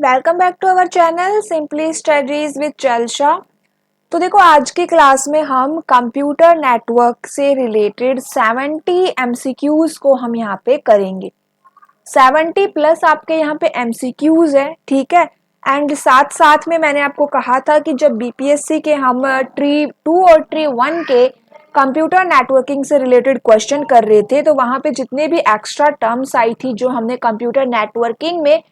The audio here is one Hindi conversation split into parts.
Welcome back to our channel simply studies with चलशा। तो देखो आज की क्लास में हम कंप्यूटर नेटवर्क से रिलेटेड 70 एमसीक्यूज को हम यहाँ पे करेंगे। 70 प्लस आपके यहाँ पे एमसीक्यूज है, ठीक है। एंड साथ साथ में मैंने आपको कहा था कि जब बीपीएससी के हम ट्री 2 और ट्री 1 के कंप्यूटर नेटवर्किंग से रिलेटेड क्वेश्चन कर रहे थे, तो वहाँ पे जितने भी एक्स्ट्रा टर्म्स आई थी जो हमने कंप्यूटर नेटवर्किंग में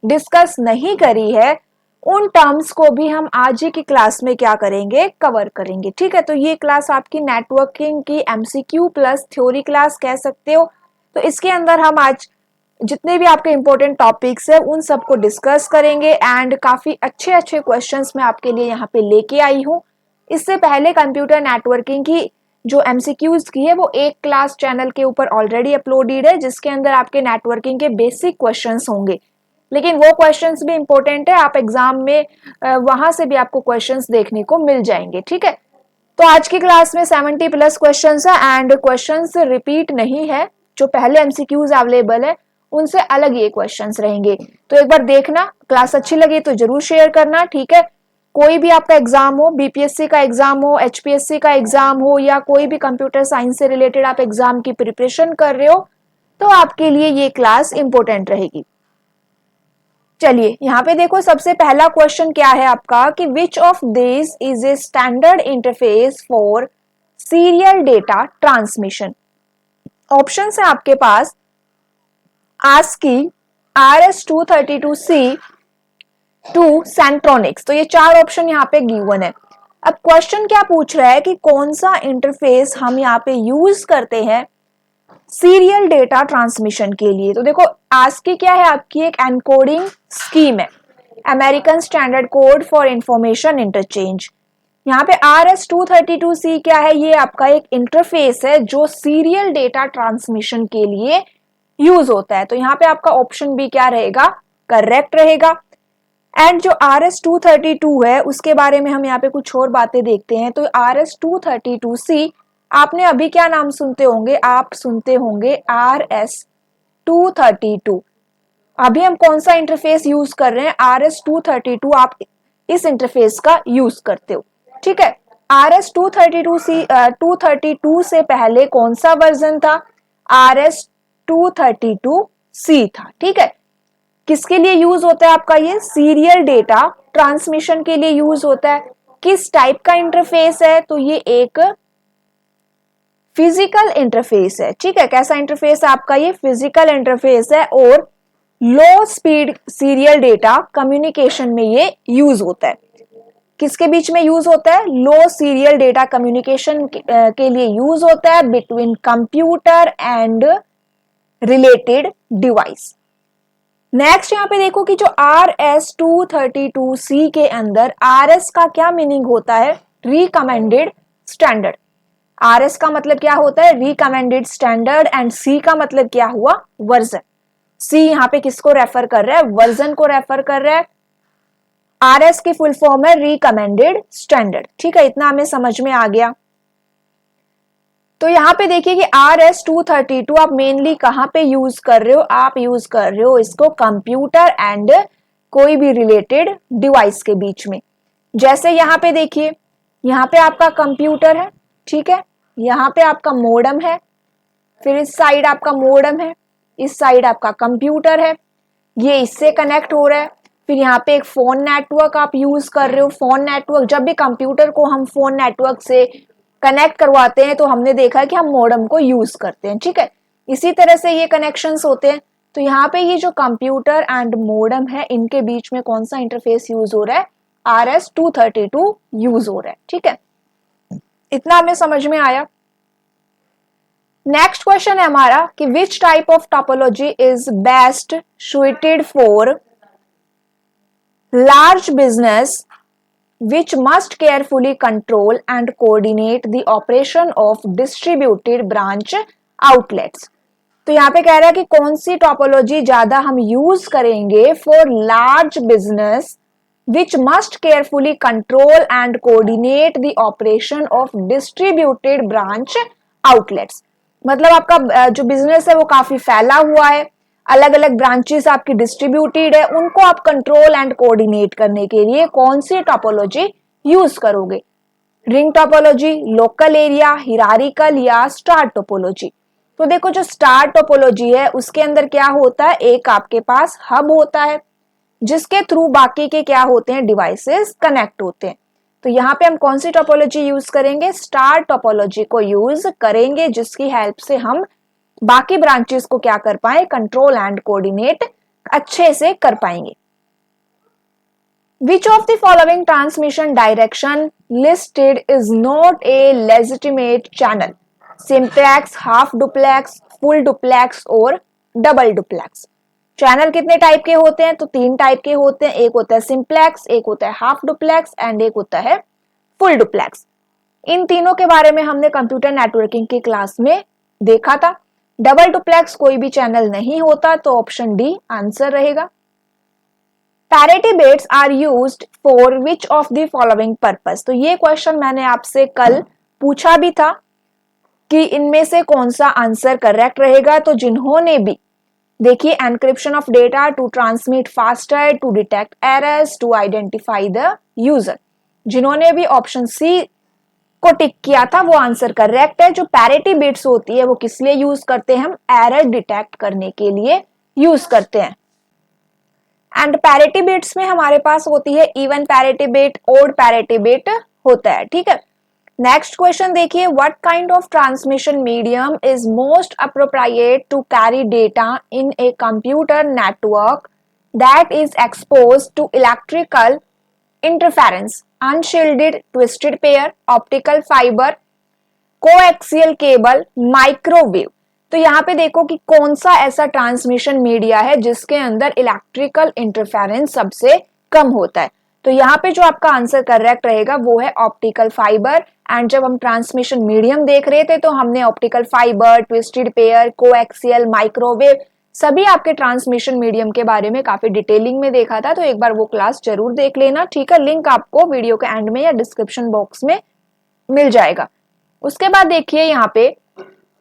डिस्कस नहीं करी है, उन टर्म्स को भी हम आज ही की क्लास में क्या करेंगे, कवर करेंगे, ठीक है। तो ये क्लास आपकी नेटवर्किंग की एमसीक्यू प्लस थ्योरी क्लास कह सकते हो। तो इसके अंदर हम आज जितने भी आपके इंपॉर्टेंट टॉपिक्स है उन सबको डिस्कस करेंगे एंड काफी अच्छे अच्छे क्वेश्चंस मैं आपके लिए यहाँ पे लेके आई हूँ। इससे पहले कंप्यूटर नेटवर्किंग की जो एमसीक्यूज की है वो एक क्लास चैनल के ऊपर ऑलरेडी अपलोडेड है, जिसके अंदर आपके नेटवर्किंग के बेसिक क्वेश्चंस होंगे, लेकिन वो क्वेश्चंस भी इंपॉर्टेंट है। आप एग्जाम में वहां से भी आपको क्वेश्चंस देखने को मिल जाएंगे, ठीक है। तो आज की क्लास में 70 प्लस क्वेश्चंस है एंड क्वेश्चंस रिपीट नहीं है। जो पहले एमसीक्यूज अवेलेबल है उनसे अलग ये क्वेश्चंस रहेंगे। तो एक बार देखना, क्लास अच्छी लगी तो जरूर शेयर करना, ठीक है। कोई भी आपका एग्जाम हो, बीपीएससी का एग्जाम हो, एचपीएससी का एग्जाम हो, या कोई भी कंप्यूटर साइंस से रिलेटेड आप एग्जाम की प्रिपरेशन कर रहे हो, तो आपके लिए ये क्लास इंपॉर्टेंट रहेगी। चलिए यहाँ पे देखो, सबसे पहला क्वेश्चन क्या है आपका कि which of this is a standard interface for serial data transmission. Option है आपके पास ASCII, RS-232C टू सेंट्रोनिक्स। तो ये चार ऑप्शन यहाँ पे गिवन है। अब क्वेश्चन क्या पूछ रहा है कि कौन सा इंटरफेस हम यहाँ पे यूज करते हैं सीरियल डेटा ट्रांसमिशन के लिए। तो देखो ASCII क्या है, आपकी एक एनकोडिंग स्कीम है, American standard code for information interchange. यहाँ पे RS-232C क्या है, ये आपका एक इंटरफेस है जो सीरियल डेटा ट्रांसमिशन के लिए यूज होता है। तो यहाँ पे आपका ऑप्शन बी क्या रहेगा, करेक्ट रहेगा। एंड जो RS-232 है उसके बारे में हम यहाँ पे कुछ और बातें देखते हैं। तो RS-232C आपने अभी क्या नाम सुनते होंगे, आप सुनते होंगे RS-232। अभी हम कौन सा इंटरफेस यूज कर रहे हैं, RS-232, आप इस इंटरफेस का यूज करते हो, ठीक है। RS-232 से पहले कौन सा वर्जन था, RS-232C था, ठीक है। किसके लिए यूज होता है आपका, ये सीरियल डेटा ट्रांसमिशन के लिए यूज होता है। किस टाइप का इंटरफेस है, तो ये एक फिजिकल इंटरफेस है, ठीक है। कैसा इंटरफेस है आपका, ये फिजिकल इंटरफेस है और लो स्पीड सीरियल डेटा कम्युनिकेशन में ये यूज होता है। किसके बीच में यूज होता है, लो सीरियल डेटा कम्युनिकेशन के लिए यूज होता है between computer and related device. Next यहाँ पे देखो कि जो RS-232C के अंदर RS का क्या मीनिंग होता है, रिकमेंडेड स्टैंडर्ड। RS का मतलब क्या होता है, रिकमेंडेड स्टैंडर्ड, एंड C का मतलब क्या हुआ, वर्जन। C यहाँ पे किसको रेफर कर रहा है, वर्जन को रेफर कर रहा है। RS की फुल फॉर्म है रिकमेंडेड स्टैंडर्ड, ठीक है। इतना हमें समझ में आ गया। तो यहाँ पे देखिए कि RS-232 आप मेनली कहाँ पे यूज कर रहे हो, आप यूज कर रहे हो इसको कंप्यूटर एंड कोई भी रिलेटेड डिवाइस के बीच में। जैसे यहाँ पे देखिए, यहाँ पे आपका कंप्यूटर है, ठीक है, यहाँ पे आपका मॉडेम है, फिर इस साइड आपका मॉडेम है, इस साइड आपका कंप्यूटर है, ये इससे कनेक्ट हो रहा है। फिर यहाँ पे एक फोन नेटवर्क आप यूज कर रहे हो। फोन नेटवर्क, जब भी कंप्यूटर को हम फोन नेटवर्क से कनेक्ट करवाते हैं तो हमने देखा है कि हम मॉडेम को यूज करते हैं, ठीक है। इसी तरह से ये कनेक्शंस होते हैं। तो यहाँ पे ये जो कंप्यूटर एंड मॉडेम है, इनके बीच में कौन सा इंटरफेस यूज हो रहा है, RS-232 यूज हो रहा है, ठीक है। इतना हमें समझ में आया। नेक्स्ट क्वेश्चन है हमारा कि which type of topology is best suited for large business which must carefully control and coordinate the operation of distributed branch outlets। तो यहाँ पे कह रहा है कि कौन सी टोपोलॉजी ज्यादा हम यूज करेंगे for large business which must carefully control and coordinate the operation of distributed branch outlets। मतलब आपका जो बिजनेस है वो काफी फैला हुआ है, अलग अलग ब्रांचेस आपकी डिस्ट्रीब्यूटेड है, उनको आप कंट्रोल एंड कोऑर्डिनेट करने के लिए कौन सी टोपोलॉजी यूज करोगे? Ring topology, local area, hierarchical या स्टार टोपोलॉजी? तो देखो जो स्टार टोपोलॉजी है उसके अंदर क्या होता है, एक आपके पास हब होता है जिसके थ्रू बाकी के क्या होते हैं, डिवाइसेस कनेक्ट होते हैं। तो यहाँ पे हम कौन सी टोपोलॉजी यूज करेंगे? स्टार टोपोलॉजी को यूज करेंगे, जिसकी हेल्प से हम बाकी ब्रांचेस को क्या कर पाए, कंट्रोल एंड कोऑर्डिनेट अच्छे से कर पाएंगे। Which of the following transmission direction listed is not a legitimate channel? Simplex, half duplex, full duplex और डबल डुप्लेक्स। चैनल कितने टाइप के होते हैं? तो 3 टाइप के होते हैं, एक होता है सिंप्लेक्स, एक होता है हाफ डुप्लेक्स एंड एक होता है फुल डुप्लेक्स। इन तीनों के बारे में हमने कंप्यूटर नेटवर्किंग की क्लास में देखा था। डबल डुप्लेक्स कोई भी चैनल नहीं होता, तो ऑप्शन डी आंसर रहेगा। Parity bits are used for which of the following purpose? तो ये क्वेश्चन मैंने आपसे कल पूछा भी था कि इनमें से कौन सा आंसर करेक्ट रहेगा। तो जिन्होंने भी देखिए, encryption of data, to transmit faster, to detect errors, to identify the user, जिन्होंने भी ऑप्शन सी को टिक किया था वो आंसर करेक्ट है। जो पैरिटी बिट्स होती है वो किस लिए यूज करते हैं? हम एरर डिटेक्ट करने के लिए यूज करते हैं। एंड पैरिटी बिट्स में हमारे पास होती है even parity bit, odd parity bit होता है, ठीक है। नेक्स्ट क्वेश्चन देखिए, what kind of transmission medium is most appropriate to carry data in a computer network that is exposed to electrical interference? Unshielded twisted pair, optical fibre, coaxial cable, microwave. तो यहाँ पे देखो कि कौन सा ऐसा ट्रांसमिशन मीडिया है जिसके अंदर इलेक्ट्रिकल इंटरफेरेंस सबसे कम होता है। तो यहाँ पे जो आपका आंसर करेक्ट रहेगा वो है ऑप्टिकल फाइबर। एंड जब हम ट्रांसमिशन मीडियम देख रहे थे तो हमने optical fibre, twisted pair, coaxial, microwave सभी आपके ट्रांसमिशन मीडियम के बारे में काफी डिटेलिंग में देखा था। तो एक बार वो क्लास जरूर देख लेना, ठीक है। लिंक आपको वीडियो के एंड में या डिस्क्रिप्शन बॉक्स में मिल जाएगा। उसके बाद देखिए यहाँ पे,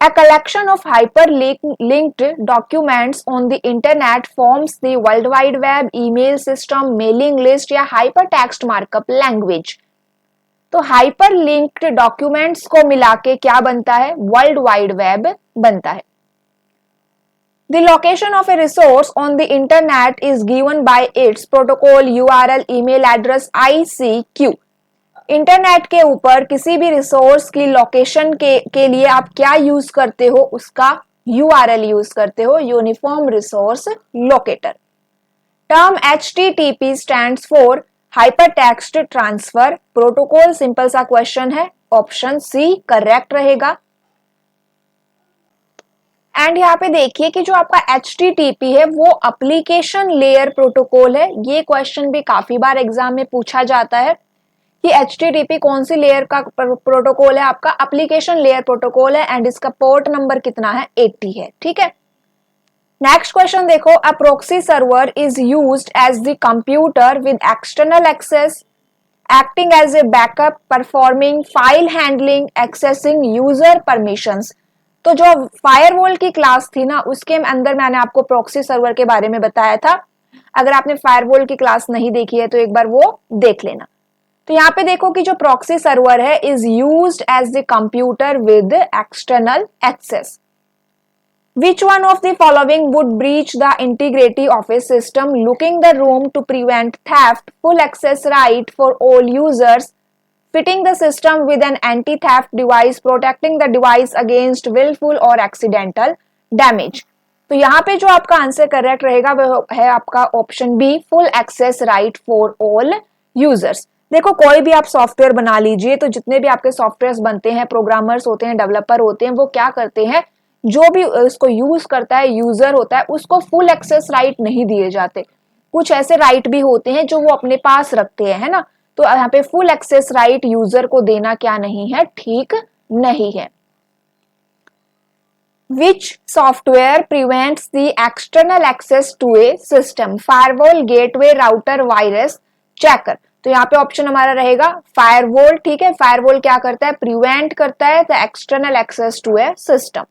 a collection of hyperlinked documents on the internet forms the World Wide Web, email system, mailing list या hypertext markup language। तो hyperlinked documents को मिला के क्या बनता है? वर्ल्ड वाइड वेब बनता है। The location of a resource on the internet is given by its protocol, URL, email address, ICQ। Internet के ऊपर किसी भी रिसोर्स की लोकेशन के लिए आप क्या यूज करते हो? उसका URL यूज करते हो, uniform resource locator. Term HTTP stands for hypertext transfer protocol. Simple सा क्वेश्चन है, ऑप्शन सी करेक्ट रहेगा। एंड यहाँ पे देखिए कि जो आपका HTTP है वो एप्लीकेशन लेयर प्रोटोकॉल है। ये क्वेश्चन भी काफी बार एग्जाम में पूछा जाता है कि HTTP कौन सी लेयर का प्रोटोकॉल है? आपका एप्लीकेशन लेयर प्रोटोकॉल है। एंड इसका पोर्ट नंबर कितना है? 80 है, ठीक है। नेक्स्ट क्वेश्चन देखो, a proxy server is used as the computer with external access, acting as a backup, performing file handling, accessing user permissions. तो जो फायरवॉल की क्लास थी ना, उसके अंदर मैंने आपको प्रॉक्सी सर्वर के बारे में बताया था। अगर आपने फायरवॉल की क्लास नहीं देखी है तो एक बार वो देख लेना। तो यहाँ पे देखो कि जो प्रॉक्सी सर्वर है is used as the computer with external access. Which one of the following would breach the integrity of a system? Looking the room to prevent theft, full access right for all users, fitting the system with an anti-theft device, protecting the device against willful or accidental damage। तो यहाँ पे जो आपका आंसर करेक्ट रहेगा वह है आपका option B, full access right for all users. देखो कोई भी आप सॉफ्टवेयर बना लीजिए, तो जितने भी आपके सॉफ्टवेयर बनते हैं, प्रोग्रामर्स होते हैं, डेवलपर होते हैं, वो क्या करते हैं, जो भी इसको यूज करता है, यूजर होता है, उसको फुल एक्सेस राइट नहीं दिए जाते। कुछ ऐसे राइट भी होते हैं जो वो अपने पास रखते हैं, है ना। तो यहाँ पे फुल एक्सेस राइट यूजर को देना क्या नहीं है, ठीक नहीं है। Which software prevents the external access to a system? Firewall, gateway, router, virus, checker। तो यहाँ पे ऑप्शन हमारा रहेगा फायरवॉल, ठीक है। फायरवॉल क्या करता है? प्रिवेंट करता है the external access to a system.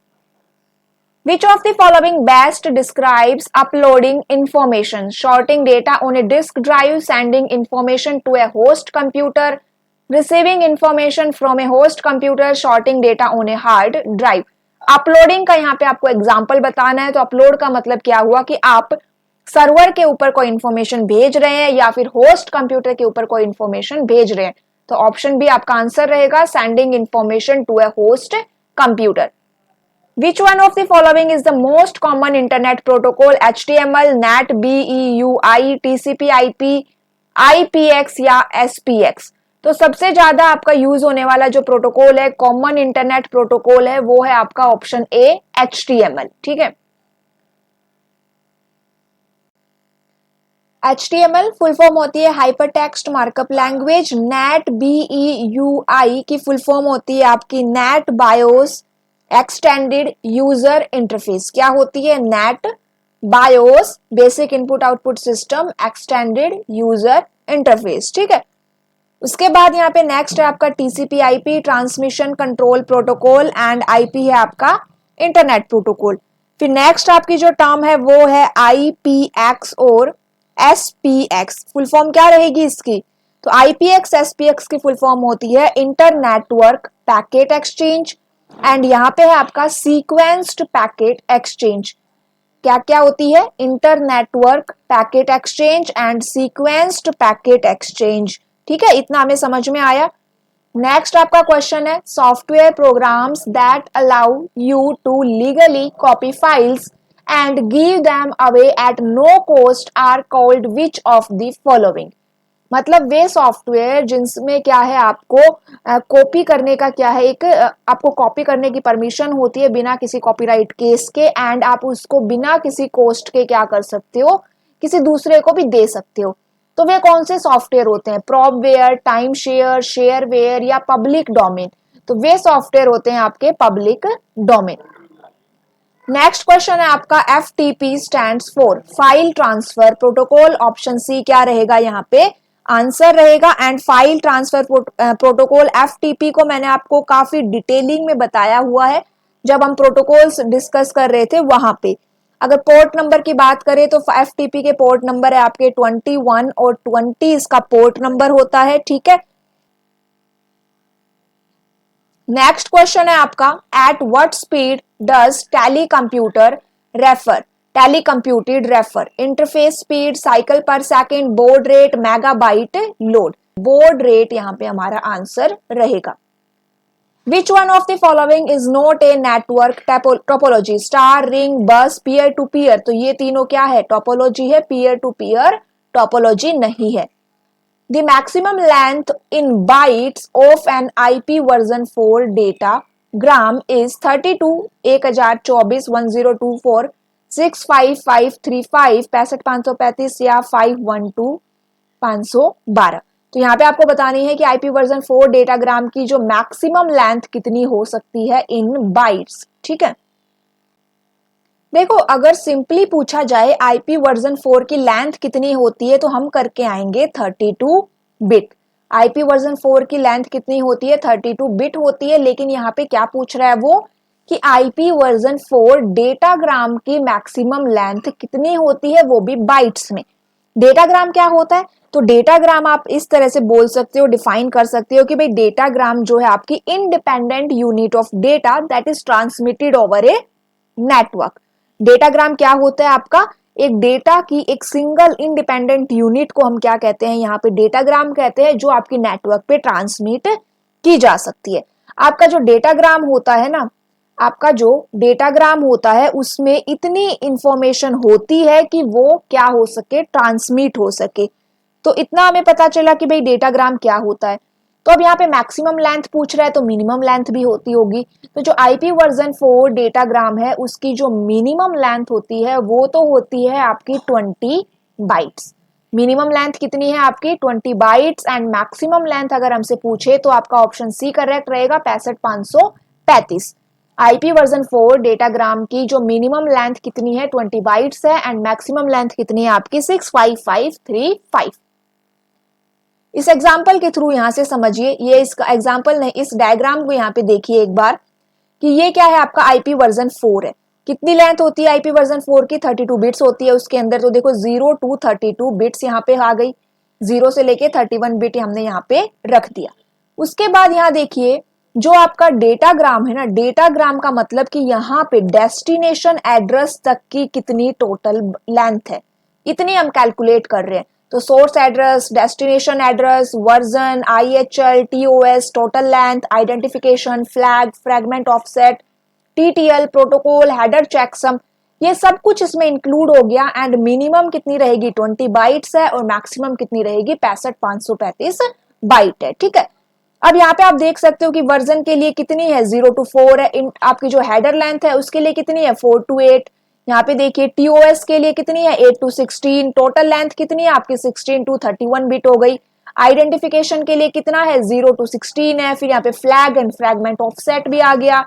Which of the following best describes uploading information, sorting data on a disk drive, sending information to a host computer, receiving information from a host computer, sorting data on a hard drive? Uploading का यहाँ पे आपको एग्जाम्पल बताना है। तो अपलोड का मतलब क्या हुआ कि आप सर्वर के ऊपर कोई इंफॉर्मेशन भेज रहे हैं या फिर होस्ट कंप्यूटर के ऊपर कोई इंफॉर्मेशन भेज रहे हैं। तो ऑप्शन बी आपका आंसर रहेगा, sending information to a host computer. Which one of the following is the most common internet protocol? HTML, NAT, BEUI, TCP/IP, IPX या SPX? तो सबसे ज्यादा आपका यूज होने वाला जो प्रोटोकॉल है, कॉमन इंटरनेट प्रोटोकॉल है, वो है आपका ऑप्शन ए HTML। ठीक है, HTML फुल फॉर्म होती है hyper text markup language. NAT BEUI की फुल फॉर्म होती है आपकी net BIOS extended user interface. क्या होती है? Net BIOS basic input output system extended user interface. ठीक है, उसके बाद यहाँ पे नेक्स्ट है आपका TCP/IP transmission control protocol and IP है आपका इंटरनेट प्रोटोकॉल। फिर नेक्स्ट आपकी जो टर्म है वो है IPX और SPX। फुल फॉर्म क्या रहेगी इसकी? तो IPX SPX की फुल फॉर्म होती है inter network packet exchange and यहाँ पे है आपका सीक्वेंस्ड पैकेट एक्सचेंज। क्या क्या होती है? Inter network packet exchange and sequenced packet exchange. ठीक है, इतना हमें समझ में आया। नेक्स्ट आपका क्वेश्चन है, software programs that allow you to legally copy files and give them away at no cost are called which of the following? मतलब वे सॉफ्टवेयर जिनमें क्या है आपको कॉपी करने का क्या है, एक आपको कॉपी करने की परमिशन होती है बिना किसी कॉपीराइट केस के एंड आप उसको बिना किसी कॉस्ट के क्या कर सकते हो, किसी दूसरे को भी दे सकते हो। तो वे कौन से सॉफ्टवेयर होते हैं? प्रॉपवेयर, टाइम शेयर, शेयरवेयर या पब्लिक डोमेन? तो वे सॉफ्टवेयर होते हैं आपके पब्लिक डोमेन। नेक्स्ट क्वेश्चन है आपका FTP stands for file transfer protocol. Option C क्या रहेगा यहाँ पे आंसर रहेगा। And file transfer protocol FTP को मैंने आपको काफी डिटेलिंग में बताया हुआ है जब हम प्रोटोकॉल्स डिस्कस कर रहे थे वहां पे। अगर पोर्ट नंबर की बात करें तो FTP के पोर्ट नंबर है आपके 21 और 20 इसका पोर्ट नंबर होता है। ठीक है, नेक्स्ट क्वेश्चन है आपका, at what speed does Tally computer refer? Tally computed refer, interface speed, cycle per second, baud rate, megabyte load. Baud rate यहाँ पे हमारा आंसर रहेगा। Which one of the following is not a network topology? Star, ring, बस, पीयर टू पीयर। तो ये तीनों क्या है? टोपोलॉजी है, पीयर टू पीयर टोपोलॉजी नहीं है। The maximum length in bytes of an IP version 4 datagram is 32, 1024, 1024, 65535, 65535 या 512, 512। तो यहाँ पे आपको बतानी है कि IP वर्जन 4 डेटाग्राम की जो मैक्सिमम लेंथ कितनी हो सकती है इन बाइट्स। ठीक है, देखो अगर सिंपली पूछा जाए IP वर्जन 4 की लेंथ कितनी होती है तो हम करके आएंगे 32 बिट। IP वर्जन 4 की लेंथ कितनी होती है? 32 बिट होती है। लेकिन यहाँ पे क्या पूछ रहा है वो कि IP वर्जन 4 डेटाग्राम की मैक्सिमम लेंथ कितनी होती है, वो भी बाइट्स में। डेटाग्राम क्या होता है? तो डेटाग्राम आप इस तरह से बोल सकते हो, डिफाइन कर सकते हो कि भाई डेटाग्राम जो है आपकी independent unit of data that is transmitted over a network. Datagram क्या होता है आपका? एक डेटा की एक सिंगल इंडिपेंडेंट यूनिट को हम क्या कहते हैं? यहाँ पे डेटाग्राम कहते हैं, जो आपकी नेटवर्क पे ट्रांसमिट की जा सकती है। आपका जो डेटाग्राम होता है ना, आपका जो डेटाग्राम होता है उसमें इतनी इंफॉर्मेशन होती है कि वो क्या हो सके? ट्रांसमिट हो सके। तो इतना हमें पता चला कि भाई डेटाग्राम क्या होता है। तो अब यहाँ पे मैक्सिमम लेंथ पूछ रहा है तो मिनिमम लेंथ भी होती होगी। तो जो IP वर्जन 4 डेटाग्राम है उसकी जो मिनिमम लेंथ होती है वो तो होती है आपकी 20 बाइट्स। मिनिमम लेंथ कितनी है आपकी? 20 बाइट्स। एंड मैक्सिमम लेंथ अगर हमसे पूछे तो आपका ऑप्शन सी करेक्ट रहेगा, 65535। IP वर्जन 4 डेटाग्राम की जो मिनिमम लेंथ कितनी है? 20 बाइट्स है एंड मैक्सिमम लेंथ कितनी है आपकी? 65535। इस एग्जाम्पल के थ्रू यहां से समझिए, ये इसका एग्जाम्पल नहीं, इस डायग्राम को यहाँ पे देखिए एक बार कि ये क्या है आपका IP वर्जन 4 है कितनी लेंथ होती है आईपी वर्जन 4 की? 32 बिट्स होती है उसके अंदर। तो देखो 0 to 32 बिट्स यहाँ पे आ गई, 0 से लेके 31 बिट हमने यहाँ पे रख दिया। उसके बाद यहाँ देखिए जो आपका डेटाग्राम है ना, डेटाग्राम का मतलब कि यहाँ पे डेस्टिनेशन एड्रेस तक की कितनी टोटल लेंथ है, इतनी हम कैलकुलेट कर रहे हैं। तो source address, destination address, version, IHL, TOS, total length, identification, flag, fragment offset, TTL, protocol, header checksum, ये सब कुछ इसमें इंक्लूड हो गया। एंड मिनिमम कितनी रहेगी 20 बाइट्स है और मैक्सिमम कितनी रहेगी 65,535 बाइट है। ठीक है, अब यहाँ पे आप देख सकते हो कि वर्जन के लिए कितनी है 0 to 4 है, आपकी जो हेडर लेंथ है उसके लिए कितनी है 4 to 8। यहाँ पे देखिए TOS के लिए कितनी है 8 to 16, टोटल लेंथ कितनी है आपकी 16 to 31 बिट हो गई। आइडेंटिफिकेशन के लिए कितना है 0 to 16 है। फिर यहाँ पे फ्लैग एंड फ्रैगमेंट ऑफसेट भी आ गया।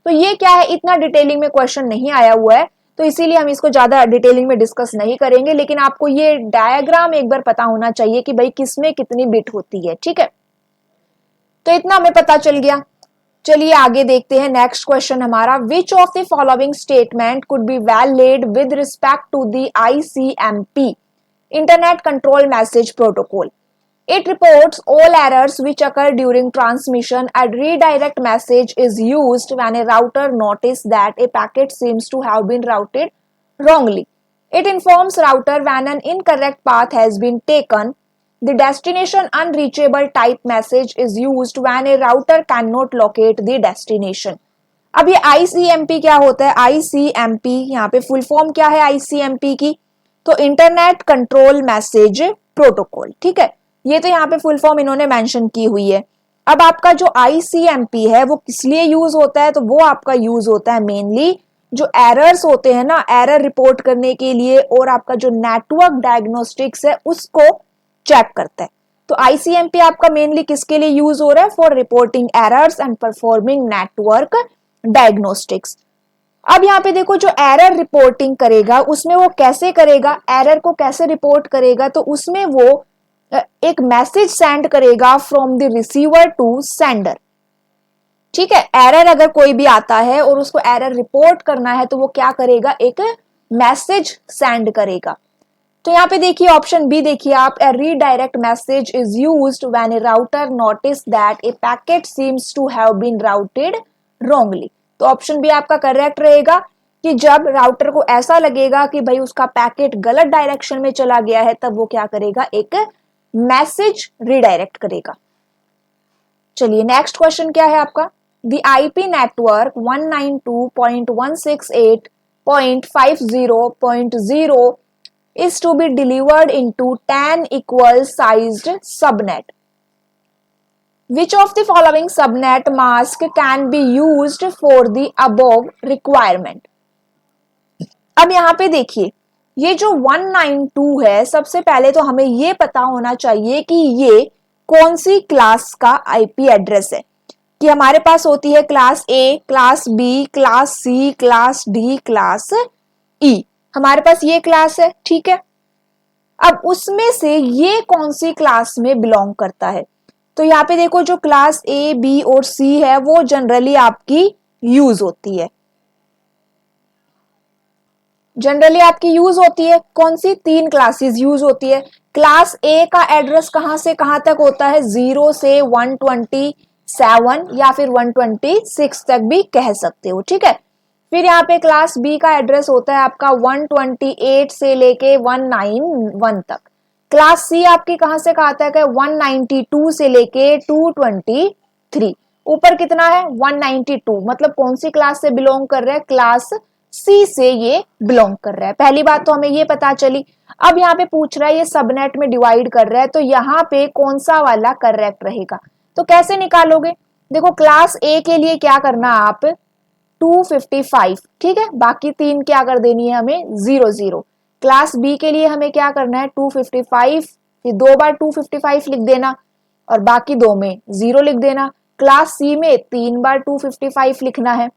तो ये क्या है, इतना डिटेलिंग में क्वेश्चन नहीं आया हुआ है, तो इसीलिए हम इसको ज्यादा डिटेलिंग में डिस्कस नहीं करेंगे, लेकिन आपको ये डायग्राम एक बार पता होना चाहिए कि भाई किसमें कितनी बिट होती है। ठीक है, तो इतना हमें पता चल गया। चलिए आगे देखते हैं। नेक्स्ट क्वेश्चन हमारा, which of the following statement could be valid with respect to the ICMP internet control message protocol? It reports all errors which occur during transmission. A redirect message is used when a router notices that a packet seems to have been routed wrongly. It informs router when an incorrect path has been taken. The destination unreachable type message is used when a router cannot locate the destination. अब ये ICMP क्या होता है? ICMP यहाँ पे फुल फॉर्म क्या है ICMP की? तो इंटरनेट कंट्रोल मैसेज प्रोटोकॉल। ठीक है, ये तो यहाँ पे फुल फॉर्म इन्होंने मेंशन की हुई है। अब आपका जो ICMP है वो किस लिए यूज होता है? तो वो आपका यूज होता है मेनली जो एरर्स होते हैं ना, एरर रिपोर्ट करने के लिए, और आपका जो नेटवर्क डायग्नोस्टिक्स है उसको चेक करता है। तो ICMP आपका मेनली किसके लिए यूज हो रहा है? For reporting errors and performing network diagnostics. अब यहाँ पे देखो जो एरर रिपोर्टिंग करेगा उसमें वो कैसे करेगा, एरर को कैसे रिपोर्ट करेगा? तो उसमें वो एक मैसेज सेंड करेगा from the receiver to sender. ठीक है, एरर अगर कोई भी आता है और उसको एरर रिपोर्ट करना है तो वो क्या करेगा, एक मैसेज सेंड करेगा। तो यहाँ पे देखिए ऑप्शन बी देखिए आप, a redirect message is used when a router notice that a packet seems to have been routed wrongly. तो ऑप्शन बी आपका करेक्ट रहेगा कि जब राउटर को ऐसा लगेगा कि भाई उसका पैकेट गलत डायरेक्शन में चला गया है तब वो क्या करेगा, एक मैसेज रिडायरेक्ट करेगा। चलिए नेक्स्ट क्वेश्चन क्या है आपका, the IP network 192.168.50.0 is to be delivered into 10 equal sized subnet. Which of the following subnet mask can be used for the above requirement? अब यहां पे देखिए ये जो 192 है, सबसे पहले तो हमें ये पता होना चाहिए कि ये कौन सी क्लास का IP एड्रेस है। कि हमारे पास होती है class A, class B, class C, class D, class E, हमारे पास ये क्लास है। ठीक है, अब उसमें से ये कौन सी क्लास में बिलोंग करता है? तो यहाँ पे देखो जो क्लास A, B और C है वो जनरली आपकी यूज होती है। जनरली आपकी यूज होती है कौन सी? 3 क्लासेस यूज होती है। क्लास A का एड्रेस कहां से कहां तक होता है? 0 से 127 या फिर 126 तक भी कह सकते हो। ठीक है, फिर यहाँ पे क्लास B का एड्रेस होता है आपका 128 से लेके 191 तक। क्लास C आपकी कहां से कहां तक है? 192 से लेके 223। ऊपर कितना है? 192, मतलब कौन सी क्लास से बिलोंग कर रहा है? क्लास C से ये बिलोंग कर रहा है। पहली बात तो हमें ये पता चली। अब यहाँ पे पूछ रहा है ये सबनेट में डिवाइड कर रहा है, तो यहाँ पे कौन सा वाला करेक्ट रहेगा? तो कैसे निकालोगे? देखो क्लास A के लिए क्या करना आप 255, ठीक है, बाकी 3 क्या कर देनी है हमें 00। क्लास B के लिए हमें क्या करना है 255, फिर 2 बार 255 लिख देना और बाकी 2 में 0 लिख देना। क्लास C में 3 बार 255 लिखना है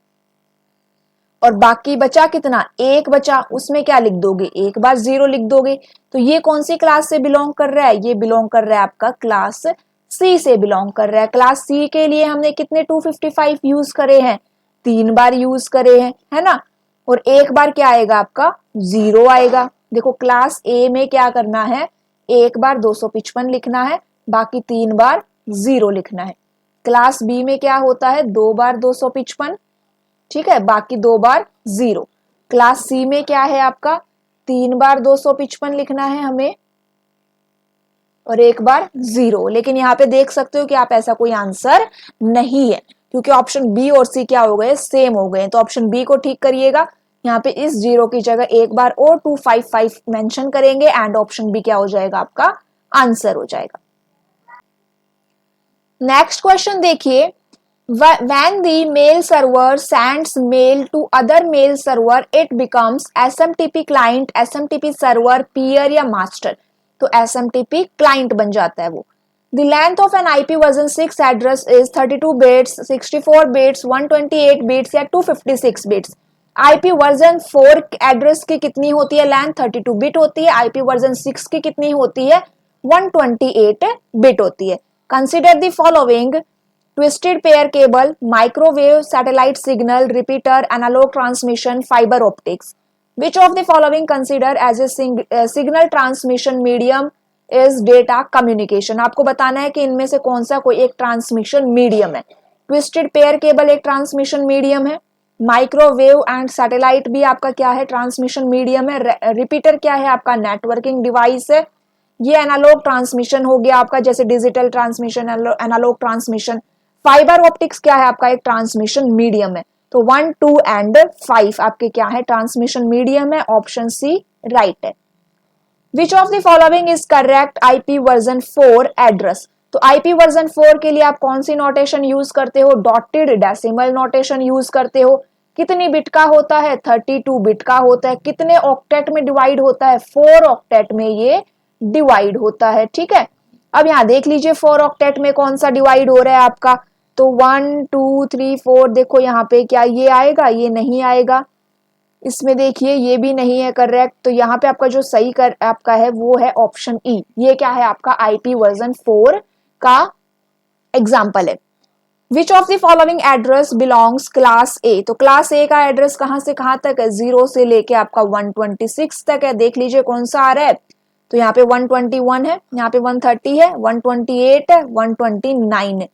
और बाकी बचा कितना, 1 बचा, उसमें क्या लिख दोगे, 1 बार 0 लिख दोगे। तो ये कौन सी क्लास से बिलोंग कर रहा है? ये बिलोंग कर रहा है आपका क्लास C से बिलोंग कर रहा है। क्लास C के लिए हमने कितने 255 यूज करे हैं? 3 बार यूज करे हैं, है ना। और एक बार क्या आएगा आपका 0 आएगा। देखो क्लास ए में क्या करना है, एक बार 255 लिखना है, बाकी 3 बार 0 लिखना है। क्लास बी में क्या होता है 2 बार 255, ठीक है, बाकी 2 बार 0। क्लास सी में क्या है आपका 3 बार 255 लिखना है हमें और एक बार 0। लेकिन यहाँ पे देख सकते हो कि आप ऐसा कोई आंसर नहीं है, क्योंकि ऑप्शन बी और सी क्या हो गए, सेम हो गए। तो ऑप्शन बी को ठीक करिएगा, यहाँ पे इस 0 की जगह एक बार और 255 मेंशन करेंगे एंड ऑप्शन बी क्या हो जाएगा, आपका आंसर हो जाएगा। नेक्स्ट क्वेश्चन देखिए, when the mail server sends mail to other mail server it becomes SMTP client, SMTP server, peer या master। तो SMTP client बन जाता है वो। The length of an IP version 6 address is 32 bits, 64 bits, 128 bits या 256 bits। IP वर्जन 4 एड्रेस की कितनी होती है लेंथ, 32 बिट होती है। IP वर्जन 6 की कितनी होती है, 128 बिट होती है। Consider the following: twisted pair cable, microwave, satellite signal, repeater, analogue transmission, fibre optics. Which of the following consider as a signal transmission medium is data communication. आपको बताना है कि इनमें से कौन सा कोई एक ट्रांसमिशन मीडियम है। ट्विस्टेड पेयर केबल एक ट्रांसमिशन मीडियम है, माइक्रोवेव एंड सैटेलाइट भी आपका क्या है, ट्रांसमिशन मीडियम है। रिपीटर क्या है, आपका नेटवर्किंग डिवाइस है। ये एनालॉग ट्रांसमिशन हो गया आपका, जैसे digital transmission, analogue transmission. Fibre optics क्या है, आपका एक ट्रांसमिशन मीडियम है। तो 1, 2 एंड 5 आपके क्या है, ट्रांसमिशन मीडियम है। ऑप्शन सी राइट है। Which of the following is correct IP version 4 address. तो IP वर्जन 4 के लिए आप कौन सी नोटेशन यूज करते हो, डॉटेड डेसिमल नोटेशन यूज करते हो। कितनी बिट का होता है, 32 बिट का होता है। कितने ऑक्टेट में डिवाइड होता है, 4 ऑक्टेट में ये डिवाइड होता है, ठीक है। अब यहाँ देख लीजिए 4 ऑक्टेट में कौन सा डिवाइड हो रहा है आपका, तो 1, 2, 3, 4। देखो यहाँ पे क्या ये आएगा, ये नहीं आएगा। इसमें देखिए ये भी नहीं है करेक्ट। तो यहाँ पे आपका जो सही कर आपका है वो है ऑप्शन ई। ये क्या है आपका IP वर्जन 4 का एग्जाम्पल है। Which of the following address belongs class ए। तो क्लास ए का एड्रेस कहां से कहां तक है, 0 से लेके आपका 126 तक है। देख लीजिए कौन सा आ रहा है, तो यहाँ पे 121 है, यहाँ पे 130 है, 128 है, 129 है।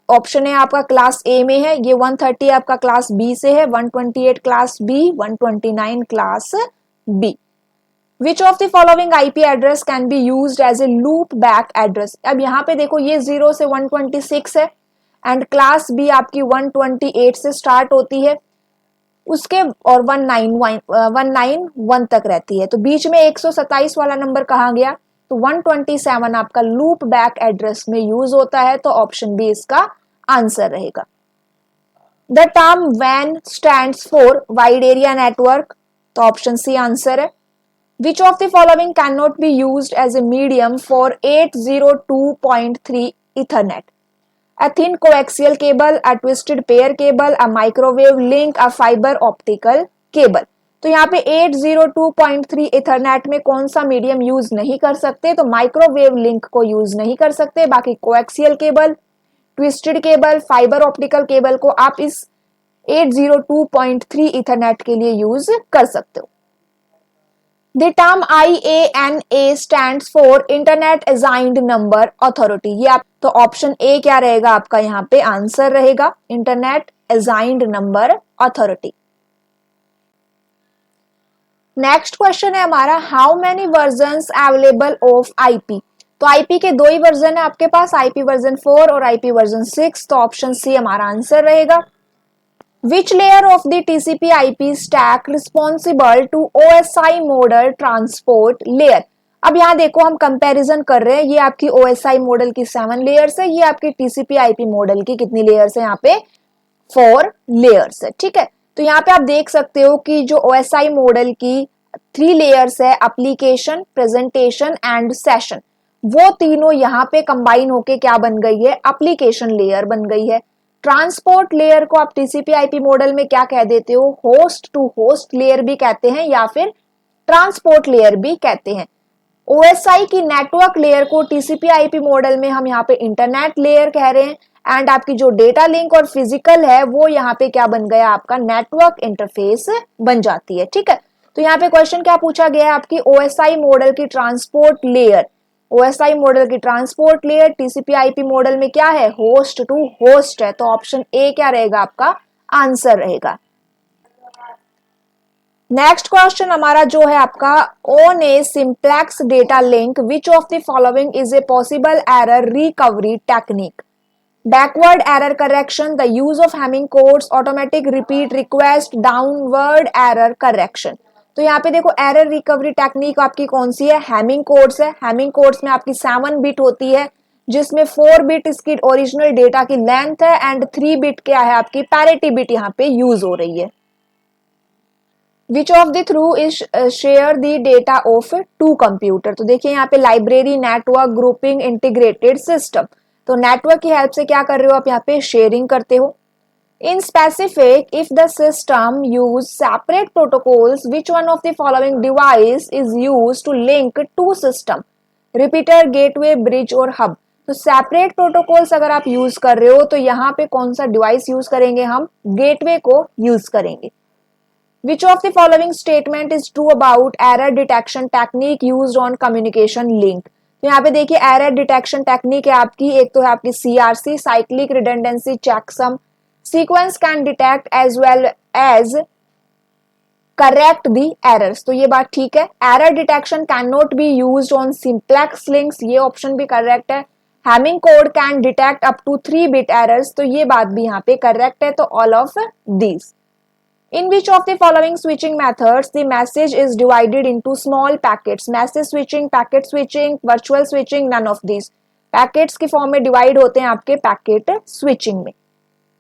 ऑप्शन है आपका क्लास ए में है। ये 130 आपका क्लास बी से है, 128 class B, 129 class B. Which of the following IP address can be used as a loop back address. अब यहाँ पे देखो ये 0 से 126 है एंड क्लास बी आपकी 128 से स्टार्ट होती है, उसके और 191 तक रहती है। तो बीच में 127 वाला नंबर कहाँ गया, तो 127 आपका लूप बैक एड्रेस में यूज होता है। तो ऑप्शन बी इसका आंसर रहेगा। The term WAN stands for wide area network. तो ऑप्शन सी आंसर है। Which of the following can not be used as a medium for 802.3 Ethernet. A thin coaxial cable, a twisted pair cable, a microwave link, a fiber optical cable। तो यहाँ पे 802.3 इथरनेट में कौन सा मीडियम यूज नहीं कर सकते, तो माइक्रोवेव लिंक को यूज नहीं कर सकते। बाकी coaxial cable, twisted cable, fibre optical cable को आप इस 802.3 इथरनेट के लिए यूज कर सकते हो। The term IANA stands for Internet Assigned Number Authority। ये आप तो ऑप्शन ए क्या रहेगा आपका यहाँ पे आंसर रहेगा, internet assigned number authority. Next question है हमारा, how many versions available of IP। तो IP के 2 ही वर्जन है आपके पास, IP वर्जन 4 और IP वर्जन 6। तो ऑप्शन सी हमारा आंसर रहेगा। Which layer of the TCP/IP stack responsible to OSI model transport layer। अब यहाँ देखो हम कंपैरिजन कर रहे हैं, ये आपकी OSI मॉडल की 7 लेयर्स है, ये आपकी TCP/IP मॉडल की कितनी लेयर्स है, यहाँ पे 4 लेयर्स है, ठीक है। तो यहाँ पे आप देख सकते हो कि जो OSI मॉडल की 3 लेयर्स है, एप्लीकेशन, प्रेजेंटेशन एंड सेशन, वो तीनों यहाँ पे कंबाइन होके क्या बन गई है, एप्लीकेशन लेयर बन गई है। ट्रांसपोर्ट लेयर को आप TCP/IP मॉडल में क्या कह देते हो, होस्ट टू होस्ट लेयर भी कहते हैं या फिर ट्रांसपोर्ट लेयर भी कहते हैं। OSI की नेटवर्क लेयर को TCP/IP मॉडल में हम यहाँ पे इंटरनेट लेयर कह रहे हैं एंड आपकी जो डेटा लिंक और फिजिकल है वो यहाँ पे क्या बन गया, आपका नेटवर्क इंटरफेस बन जाती है। ठीक है, तो यहाँ पे क्वेश्चन क्या पूछा गया है, आपकी ओएसआई मॉडल की ट्रांसपोर्ट लेयर, ओएसआई मॉडल की transport layer TCP IP model में क्या है, होस्ट टू होस्ट है, तो ऑप्शन ए क्या रहेगा आपका आंसर रहेगा। नेक्स्ट क्वेश्चन हमारा जो है आपका, on A simplex data link which of the following is a possible error recovery technique, backward error correction, the use of Hamming codes, automatic repeat request, downward error correction. तो यहाँ पे देखो एरर रिकवरी टेक्निक आपकी कौन सी है, हैमिंग कोड्स है। हैमिंग कोड्स में आपकी 7 बिट होती है, जिसमें 4 बिट इसकी ओरिजिनल डेटा की लेंथ है एंड 3 बिट क्या है आपकी पैरिटी बिट यहाँ पे यूज हो रही है। Which of the through is share the data of two computer, तो देखिए यहाँ पे library, network, grouping, integrated system, तो नेटवर्क की हेल्प से क्या कर रहे हो आप, यहाँ पे शेयरिंग करते हो। In specific if the system use separate protocols which one of the following device is use to link two system, repeater, gateway, bridge और हब। तो सेपरेट प्रोटोकॉल्स अगर आप यूज कर रहे हो तो यहाँ पे कौन सा डिवाइस यूज करेंगे, हम गेटवे को यूज करेंगे। Which of the following statement is true about error detection technique used on communication link? तो यहाँ पे देखिए एरर डिटेक्शन टेक्निक है आपकी, एक तो है आपकी CRC, cyclic redundancy checksum, sequence can detect as well as correct the errors, तो ये बात ठीक है। Error detection can not be used on simplex links, ये ऑप्शन भी करेक्ट है। Hamming code can detect up to 3 bit errors, तो ये बात भी यहाँ पे करेक्ट है, तो all of these. In which of the following switching methods the message is divided into small packets? Message switching, packet switching, virtual switching, none of these. Packets के फॉर्म में डिवाइड होते हैं आपके पैकेट स्विचिंग में।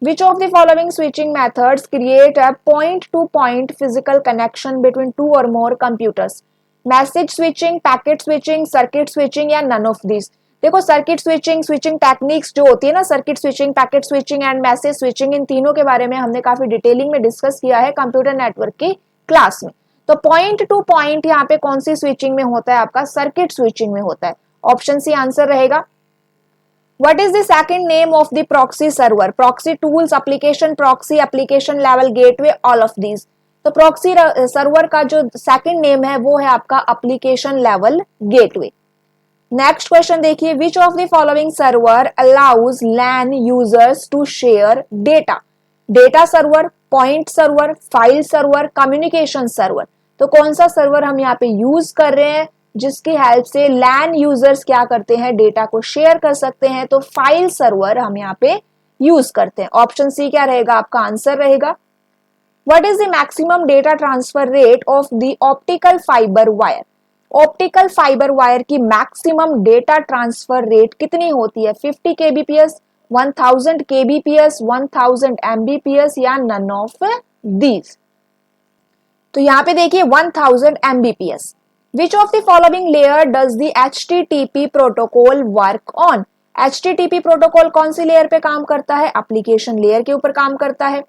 Which of the following switching methods create a point-to-point physical connection between two or more computers? Message switching, packet switching, circuit switching या none of these? देखो सर्किट स्विचिंग, स्विचिंग टेक्निक्स जो होती है ना, circuit switching, packet switching and message switching, इन तीनों के बारे में हमने काफी डिटेलिंग में डिस्कस किया है कंप्यूटर नेटवर्क की क्लास में। तो पॉइंट टू पॉइंट यहाँ पे कौन सी स्विचिंग में होता है, आपका सर्किट स्विचिंग में होता है, ऑप्शन सी आंसर रहेगा। What is the second name of the proxy server? Proxy tools, application proxy, application level gateway, all of these. तो प्रॉक्सी सर्वर का जो सेकंड नेम है वो है आपका application level gateway. Next question देखिए, which of the following server allows LAN users to share data? Data server, point server, file server, communication server. तो कौन सा सर्वर हम यहाँ पे यूज कर रहे हैं जिसकी हेल्प से लैन यूजर्स क्या करते हैं, डेटा को शेयर कर सकते हैं? तो फाइल सर्वर हम यहाँ पे यूज करते हैं, ऑप्शन सी क्या रहेगा आपका आंसर रहेगा। What is the maximum data transfer rate of the optical fibre wire? Optical fibre wire की मैक्सिमम डेटा ट्रांसफर रेट कितनी होती है? 50 kbps, 1000 kbps, 1000 mbps या नन ऑफ दीज? तो यहाँ पे देखिए 1000 mbps। Which of the following layer does the HTTP protocol work on? HTTP protocol कौन सी लेयर पे काम करता है? एप्लीकेशन लेयर के ऊपर काम करता है।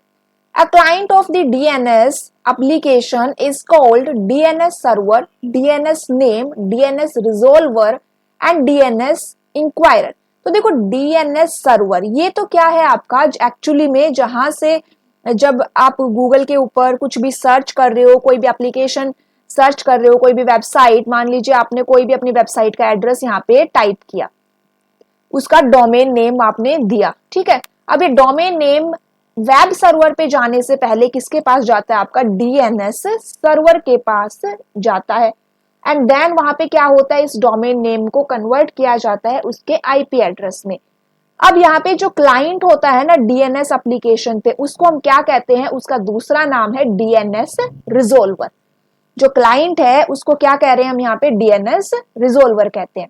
A client of the DNS application is called DNS server, DNS name, DNS resolver and DNS inquirer। तो देखो DNS सर्वर ये तो क्या है आपका, एक्चुअली में जहां से जब आप गूगल के ऊपर कुछ भी सर्च कर रहे हो, कोई भी एप्लीकेशन सर्च कर रहे हो, कोई भी वेबसाइट, मान लीजिए आपने कोई भी अपनी वेबसाइट का एड्रेस यहाँ पे टाइप किया, उसका डोमेन नेम आपने दिया, ठीक है। अब ये डोमेन नेम वेब सर्वर पे जाने से पहले किसके पास जाता है? आपका डीएनएस सर्वर के पास जाता है एंड देन वहां पे क्या होता है, इस डोमेन नेम को कन्वर्ट किया जाता है उसके आईपी एड्रेस में। अब यहाँ पे जो क्लाइंट होता है ना डीएनएस एप्लीकेशन पे, उसको हम क्या कहते हैं? उसका दूसरा नाम है डीएनएस रिजोल्वर। जो क्लाइंट है उसको क्या कह रहे हैं हम यहाँ पे? डीएनएस रिजोल्वर कहते हैं।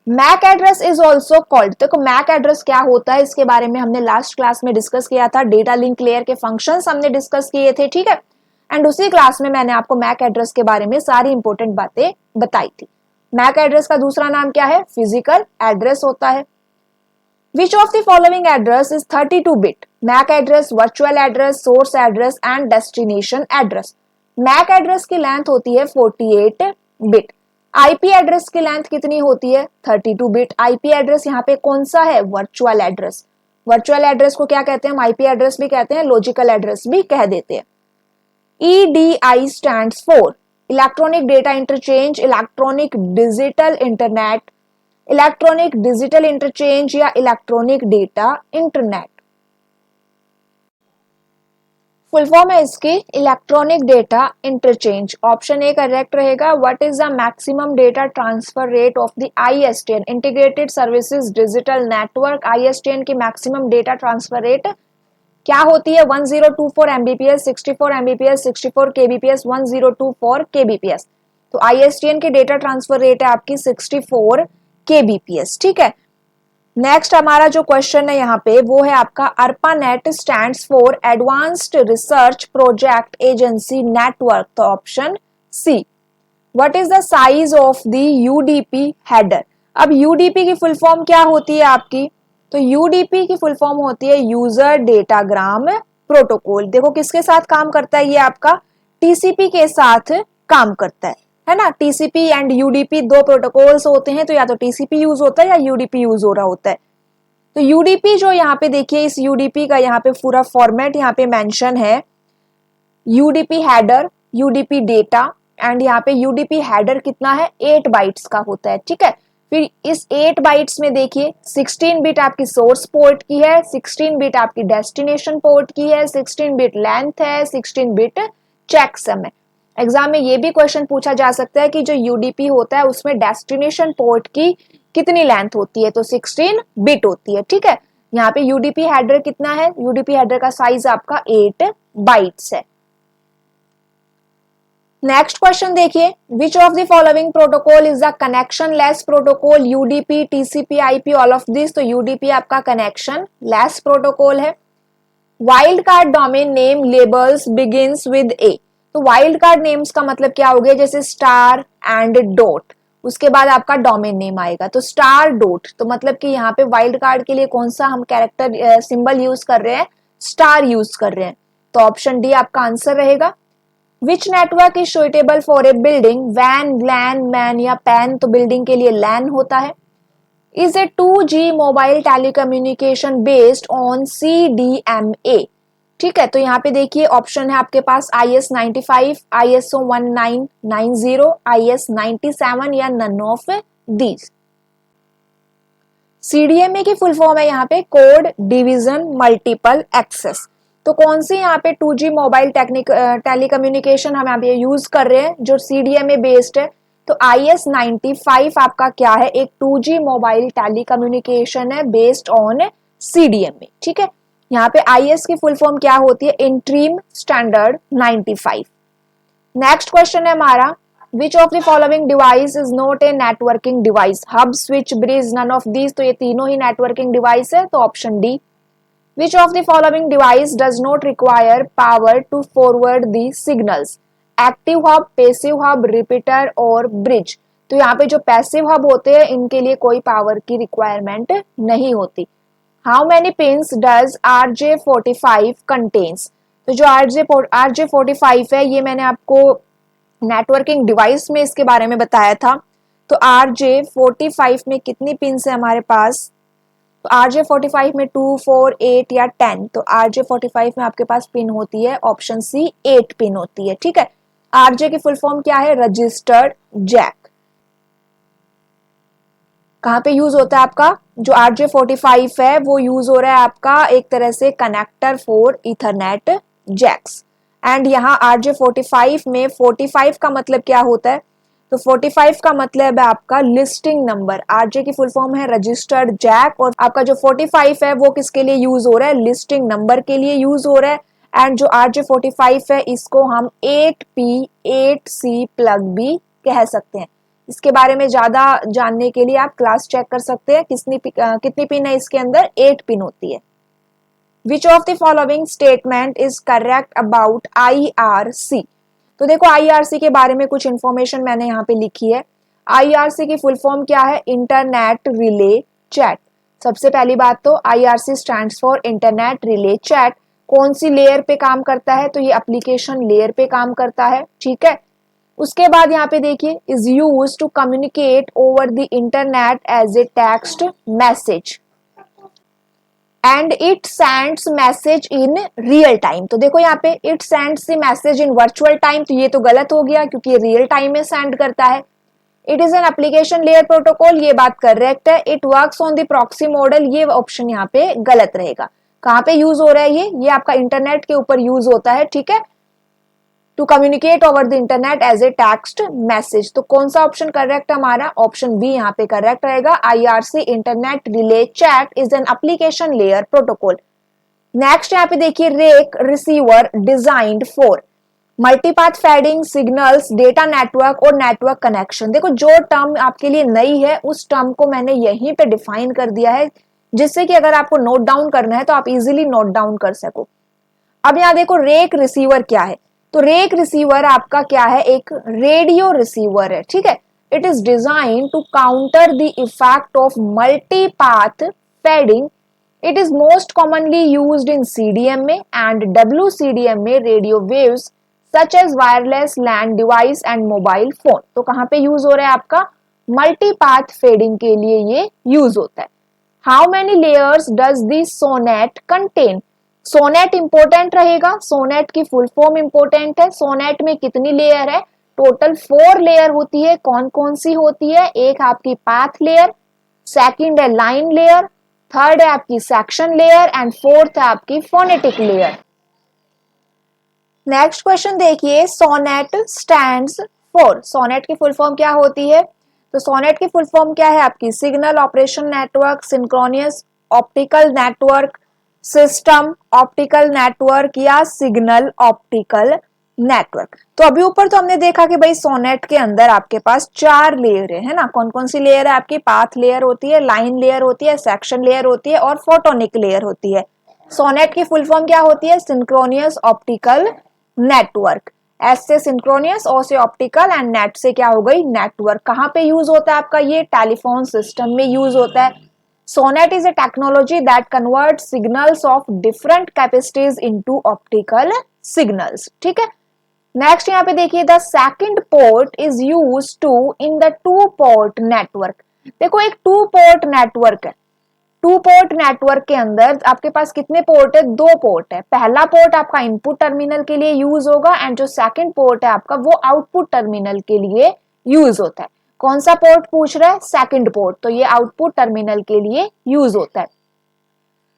MAC address is also called, देखो मैक एड्रेस क्या होता है इसके बारे में हमने लास्ट क्लास में डिस्कस किया था, डेटा लिंक लेयर के फंक्शंस हमने डिस्कस किए थे, ठीक है। एंड उसी क्लास में मैंने आपको मैक एड्रेस के बारे में सारी इंपॉर्टेंट बातें बताई थी। मैक एड्रेस का दूसरा नाम क्या है? फिजिकल एड्रेस होता है। Which of the following address is 32 bit? MAC address, virtual address, source address and destination address. MAC address की लेंथ होती है 48 बिट। आईपी एड्रेस की लेंथ कितनी होती है 32 बिट। आईपी एड्रेस यहाँ पे कौन सा है वर्चुअल एड्रेस। वर्चुअल एड्रेस को क्या कहते हैं हम आईपी एड्रेस भी कहते हैं, लॉजिकल एड्रेस भी कह देते हैं। EDI stands for electronic data interchange, electronic digital internet, electronic digital interchange या electronic data internet. Full form है इसकी electronic data interchange. Option A correct रहेगा। What is the maximum data transfer rate of the ISTN integrated services digital network. ISTN की मैक्सिमम डेटा ट्रांसफर रेट क्या होती है 1024 Mbps, 64 Mbps, 64 kbps, 1024 kbps। तो ISTN की डेटा ट्रांसफर रेट है आपकी 64 kbps। ठीक है, नेक्स्ट हमारा जो क्वेश्चन है यहाँ पे वो है आपका ARPANET stands for advanced research project agency network. तो option C. What is the size of the UDP header. अब UDP की फुल फॉर्म क्या होती है आपकी, तो UDP की फुल फॉर्म होती है यूजर डेटाग्राम प्रोटोकॉल। देखो किसके साथ काम करता है ये आपका TCP के साथ काम करता है ना। TCP एंड UDP दो प्रोटोकॉल्स होते हैं, तो या तो TCP यूज होता है या UDP यूज हो रहा होता है। तो UDP जो यहाँ पे देखिए इस UDP का यहाँ पे पूरा फॉर्मेट यहाँ पे मेंशन है, UDP header, UDP data and यहाँ पे UDP हेडर कितना है 8 बाइट्स का होता है। ठीक है, फिर इस 8 बाइट्स में देखिए 16 बिट आपकी सोर्स पोर्ट की है, 16 बिट आपकी डेस्टिनेशन पोर्ट की है, 16 बिट लेंथ है, 16 बिट चेकसम है। एग्जाम में ये भी क्वेश्चन पूछा जा सकता है कि जो UDP होता है उसमें डेस्टिनेशन पोर्ट की कितनी लेंथ होती है, तो 16 बिट होती है। ठीक है, यहाँ पे UDP हेडर कितना है, UDP हेडर का साइज आपका 8 बाइट्स है। नेक्स्ट क्वेश्चन देखिए, which of the following protocol is the connection less protocol, UDP, TCP, IP, all of this. तो UDP आपका कनेक्शन लेस प्रोटोकॉल है। Wild card domain name labels begins with A। तो वाइल्ड कार्ड नेम्स का मतलब क्या हो गया, जैसे स्टार एंड डॉट, उसके बाद आपका डोमेन नेम आएगा। तो स्टार डॉट, तो मतलब कि यहाँ पे वाइल्ड कार्ड के लिए कौन सा हम कैरेक्टर सिंबल यूज कर रहे हैं, स्टार यूज कर रहे हैं। तो ऑप्शन डी आपका आंसर रहेगा। Which network is suitable for a building, वैन, लैन, मैन या पैन। तो बिल्डिंग के लिए लैन होता है। Is a 2G mobile telecommunication based on CDMA। ठीक है, तो यहाँ पे देखिए ऑप्शन है आपके पास IS-95, ISO 1990, IS-97 या नन ऑफ दीज। CDMA की फुल फॉर्म है यहाँ पे कोड डिवीजन मल्टीपल एक्सेस। तो कौन सी यहाँ पे 2G मोबाइल टेलीकम्युनिकेशन हम यहाँ पे यूज कर रहे हैं जो CDMA बेस्ड है। तो IS-95 आपका क्या है, एक 2G मोबाइल टेलीकम्युनिकेशन है बेस्ड ऑन CDMA। ठीक है, यहाँ पे IS की फुल फॉर्म क्या होती है, इंट्रीम स्टैंडर्ड 95। नेक्स्ट क्वेश्चन है हमारा, which of the following device is not a networking device, hub, switch, bridge, none of these. तो ये तीनों ही नेटवर्किंग डिवाइस है, तो option D. Which of the following device does not require power to forward the signals, active hub, passive hub, repeater और ब्रिज। तो यहाँ पे जो पैसिव हब होते हैं इनके लिए कोई पावर की रिक्वायरमेंट नहीं होती। How many pins does RJ45 contains. तो जो RJ45 है ये मैंने आपको नेटवर्किंग डिवाइस में इसके बारे में बताया था। तो RJ45 में कितनी पिंस है हमारे पास, तो RJ45 में 2, 4, 8 या 10। तो RJ45 में आपके पास पिन होती है ऑप्शन सी 8 पिन होती है। ठीक है, RJ की फुल फॉर्म क्या है, रजिस्टर्ड जैक। कहाँ पे यूज होता है आपका, जो RJ45 है वो यूज हो रहा है आपका एक तरह से connector for Ethernet jacks. And यहाँ RJ45 में 45 का मतलब क्या होता है, तो 45 का मतलब है आपका लिस्टिंग नंबर। RJ की फुल फॉर्म है रजिस्टर्ड जैक, और आपका जो 45 है वो किसके लिए यूज हो रहा है, लिस्टिंग नंबर के लिए यूज हो रहा है। एंड जो RJ45 है इसको हम 8P 8C प्लग भी कह सकते हैं। इसके बारे में ज्यादा जानने के लिए आप क्लास चेक कर सकते हैं, कितनी पिन है इसके अंदर, 8 पिन होती है। Which of the following statement is correct about IRC। तो देखो IRC के बारे में कुछ इंफॉर्मेशन मैंने यहाँ पे लिखी है। IRC की फुल फॉर्म क्या है, इंटरनेट रिले चैट। सबसे पहली बात तो IRC stands for internet relay chat. कौन सी लेयर पे काम करता है, तो ये एप्लीकेशन लेयर पे काम करता है। ठीक है, उसके बाद यहाँ पे देखिए is use to communicate over the internet as a text message and it sends message in real time. तो देखो यहाँ पे it sends the message in virtual time, तो ये तो गलत हो गया क्योंकि रियल टाइम में सेंड करता है। It is an application layer protocol, ये बात करेक्ट है। It works on the proxy model, ये ऑप्शन यहाँ पे गलत रहेगा। कहाँ पे यूज हो रहा है ये आपका इंटरनेट के ऊपर यूज होता है, ठीक है, to communicate over the internet as a text message. तो कौन सा ऑप्शन करेक्ट है हमारा, ऑप्शन बी यहाँ पे करेक्ट रहेगा। IRC internet relay chat is an application layer protocol. Next यहाँ पे देखिए rake receiver designed for multipath fading signals data network और नेटवर्क कनेक्शन। देखो जो टर्म आपके लिए नई है उस टर्म को मैंने यहीं पे डिफाइन कर दिया है, जिससे कि अगर आपको नोट डाउन करना है तो आप इजीली नोट डाउन कर सको। अब यहाँ देखो रेक रिसीवर क्या है, तो रेक रिसीवर आपका क्या है, एक रेडियो रिसीवर है, ठीक है। It is design to counter the effect of multipath fading. It is most commonly used in CDMA and WCDMA radio waves such as wireless land device and mobile phone. तो कहां पे यूज हो रहा है आपका, मल्टीपाथ फेडिंग के लिए ये यूज होता है। How many layers does this SONET contain, SONET important रहेगा, सोनेट की फुल फॉर्म इंपोर्टेंट है। सोनेट में कितनी लेयर है, टोटल 4 लेयर होती है। कौन कौन सी होती है, एक आपकी पाथ लेयर, सेकंड है लाइन लेयर, थर्ड है आपकी सेक्शन लेयर एंड फोर्थ है आपकी फोनेटिक लेयर। नेक्स्ट क्वेश्चन देखिए, सोनेट स्टैंड्स फॉर, सोनेट की फुल फॉर्म क्या होती है, तो सोनेट की फुल फॉर्म क्या है आपकी, signal operation network, synchronous optical network, system optical network या सिग्नल ऑप्टिकल नेटवर्क। तो अभी ऊपर तो हमने देखा कि भाई सोनेट के अंदर आपके पास 4 लेयर है ना। कौन कौन सी लेयर है आपकी, पाथ लेयर होती है, लाइन लेयर होती है, सेक्शन लेयर होती है और फोटोनिक लेयर होती है। सोनेट की फुल फॉर्म क्या होती है, सिंक्रोनियस ऑप्टिकल नेटवर्क। एस से सिंक्रोनियस, ओ से ऑप्टिकल एंड नेट से क्या हो गई, नेटवर्क। कहां पे यूज होता है आपका, ये टेलीफोन सिस्टम में यूज होता है। SONET is a technology that converts signals of different capacities into optical signals, ठीक है। नेक्स्ट यहाँ पे देखिए, the second port is use to in the 2 port network. देखो एक 2 पोर्ट नेटवर्क है, 2 पोर्ट नेटवर्क के अंदर आपके पास कितने पोर्ट है, 2 पोर्ट है। पहला पोर्ट आपका इनपुट टर्मिनल के लिए यूज होगा एंड जो सेकंड पोर्ट है आपका वो आउटपुट टर्मिनल के लिए यूज होता है। कौन सा पोर्ट पूछ रहा है, सेकंड पोर्ट, तो ये आउटपुट टर्मिनल के लिए यूज होता है।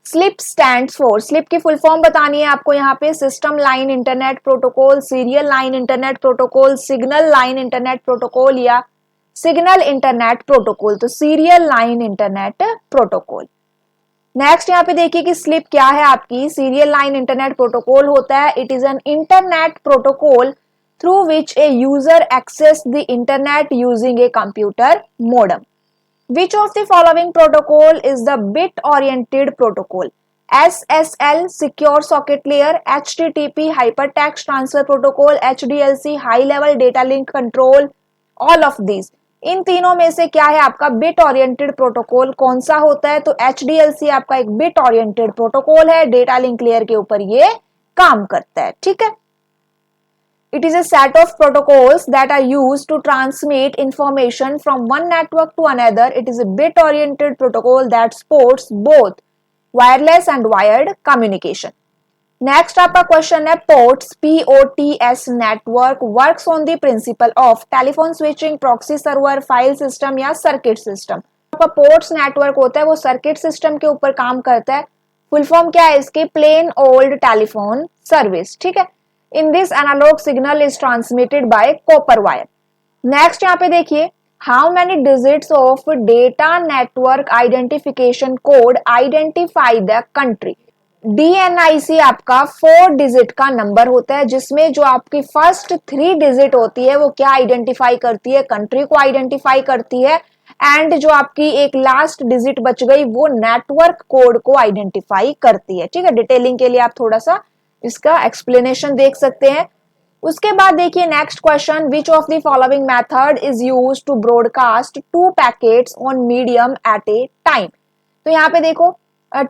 स्लिप स्टैंड्स फॉर, स्लिप की फुल फॉर्म बतानी है आपको यहाँ पे, system line internet protocol, serial line internet protocol, signal line internet protocol या सिग्नल इंटरनेट प्रोटोकॉल। तो serial line internet protocol. Next यहाँ पे देखिए कि स्लिप क्या है आपकी, सीरियल लाइन इंटरनेट प्रोटोकॉल होता है। It is an internet protocol through which a user access the internet using a computer modem. Which of the following protocol is the bit oriented protocol? SSL secure socket layer, HTTP hypertext transfer protocol, HDLC high level data link control, all of these। इन तीनों में से क्या है आपका बिट ओरिएंटेड प्रोटोकॉल, कौन सा होता है, तो HDLC आपका एक बिट ओरिएंटेड प्रोटोकॉल है, डेटा लिंक लेयर के ऊपर ये काम करता है, ठीक है। It is a set of protocols that are used to transmit information from one network to another. It is a bit-oriented protocol that supports both wireless and wired communication. Next आपका क्वेश्चन है, ports POTS network works on the principle of telephone switching, proxy server, file system या circuit system. आपका ports network होता है वो circuit system के ऊपर काम करता है। फुल फॉर्म क्या है इसकी, plain old telephone service, ठीक है। In this analog signal is transmitted by copper wire. Next यहाँ पे देखिए, how many digits of data network identification code identify the country? DNIC आपका 4 डिजिट का नंबर होता है, जिसमें जो आपकी फर्स्ट 3 डिजिट होती है वो क्या आइडेंटिफाई करती है, कंट्री को आइडेंटिफाई करती है, एंड जो आपकी एक लास्ट डिजिट बच गई वो नेटवर्क कोड को आइडेंटिफाई करती है, ठीक है। डिटेलिंग के लिए आप थोड़ा सा इसका एक्सप्लेनेशन देख सकते हैं। उसके बाद देखिए next question, which of the following method is used to broadcast 2 packets on medium at a time. तो यहाँ पे देखो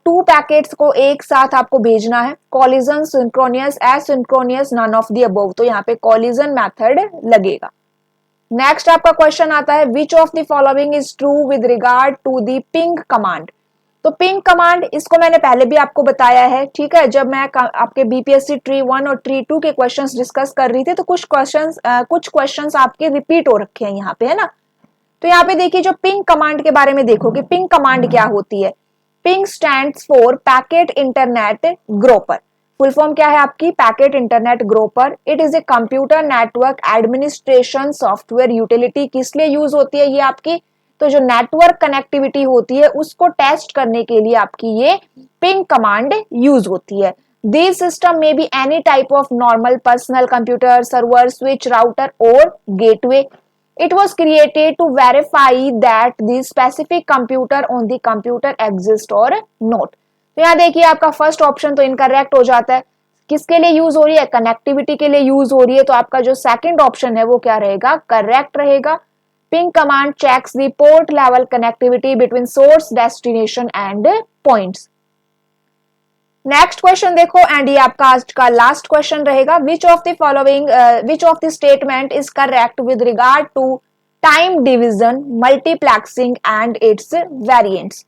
2 पैकेट्स को एक साथ आपको भेजना है, collision, synchronous, asynchronous, none of the above. तो यहाँ पे कॉलिजन मेथड लगेगा। नेक्स्ट आपका क्वेश्चन आता है which of the following is true with regard to the ping command. तो पिंग कमांड, इसको मैंने पहले भी आपको बताया है, ठीक है, जब मैं आपके बीपीएससी ट्री 1 और ट्री 2 के क्वेश्चंस डिस्कस कर रही थी तो कुछ क्वेश्चंस आपके रिपीट हो रखे हैं यहाँ पे, है ना। तो यहाँ पे देखिए जो पिंग कमांड के बारे में देखो कि पिंग कमांड क्या होती है। Ping stands for packet internet groper. Full form क्या है आपकी, packet internet groper. It is a computer network administration software utility. किस लिए यूज होती है ये आपकी, तो जो नेटवर्क कनेक्टिविटी होती है उसको टेस्ट करने के लिए आपकी ये पिंग कमांड यूज होती है। दिस सिस्टम में be any type of normal personal computer, server, switch, router और gateway. It was created to verify that the specific computer on the computer exists or not। तो यहाँ देखिए आपका फर्स्ट ऑप्शन तो इनकरेक्ट हो जाता है। किसके लिए यूज हो रही है, कनेक्टिविटी के लिए यूज हो रही है, तो आपका जो सेकंड ऑप्शन है वो क्या रहेगा, करेक्ट रहेगा। Ping command checks the port level connectivity between source, destination end points. Next question देखो, एंड ये आपका आज का लास्ट क्वेश्चन रहेगा। Which of the statement is correct with regard to time division, multiplexing and its variants.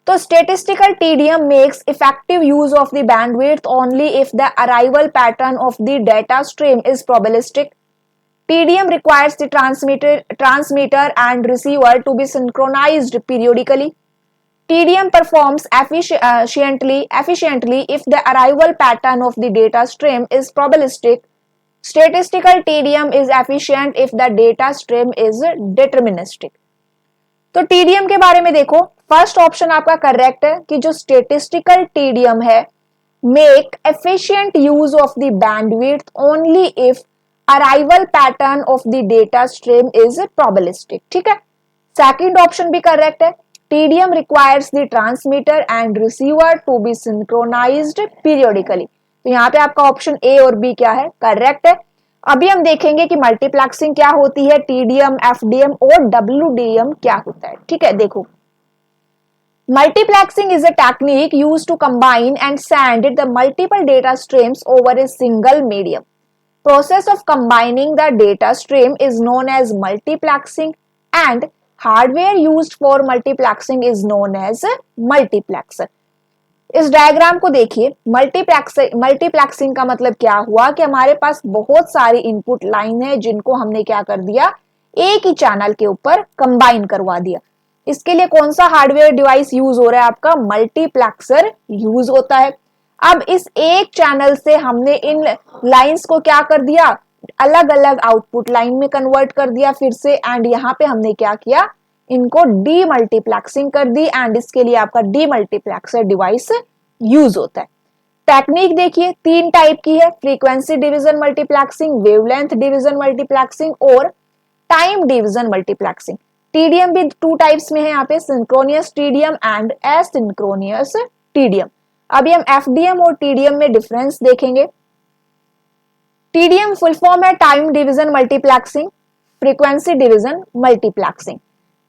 तो statistical TDM makes effective use of the bandwidth only if the arrival pattern of the data stream is probabilistic. TDM requires the transmitter and receiver to be synchronized periodically. TDM performs efficiently if the arrival pattern of the data stream is probabilistic. Statistical TDM is efficient if the data stream is deterministic. तो TDM के बारे में देखो, फर्स्ट ऑप्शन आपका करेक्ट है कि जो स्टेटिस्टिकल TDM है make efficient use of the bandwidth only if arrival pattern of the data stream is probabilistic. ठीक है, सेकंड ऑप्शन भी करेक्ट है। TDM requires the transmitter and receiver to be synchronized periodically। तो यहाँ पे आपका ऑप्शन ए और बी क्या है, करेक्ट है। अभी हम देखेंगे कि मल्टीप्लेक्सिंग क्या होती है, TDM, FDM और WDM क्या होता है। ठीक है, देखो multiplexing is a technique used to combine and send the multiple data streams over a single medium. Process of combining the data stream is known as multiplexing and hardware used for multiplexing is known as multiplexer। इस डायग्राम को देखिए, मल्टीप्लेक्सिंग का मतलब क्या हुआ कि हमारे पास बहुत सारी इनपुट लाइन है जिनको हमने क्या कर दिया, एक ही चैनल के ऊपर कंबाइन करवा दिया। इसके लिए कौन सा हार्डवेयर डिवाइस यूज हो रहा है, आपका मल्टीप्लेक्सर यूज होता है। अब इस एक चैनल से हमने इन लाइंस को क्या कर दिया, अलग अलग आउटपुट लाइन में कन्वर्ट कर दिया फिर से, एंड यहाँ पे हमने क्या किया, इनको डीमल्टीप्लेक्सिंग कर दी, एंड इसके लिए आपका डीमल्टीप्लेक्सर डिवाइस यूज होता है। टेक्निक देखिए तीन टाइप की है, frequency division multiplexing, wavelength division multiplexing और टाइम डिवीजन मल्टीप्लेक्सिंग। टीडीएम भी टू टाइप्स में है यहाँ पे, सिंक्रोनियस टीडीएम एंड एसिंक्रोनियस टीडीएम। अभी हम एफडीएम और टीडीएम में डिफरेंस देखेंगे। टीडीएम फुल फॉर्म है time division multiplexing, frequency division multiplexing.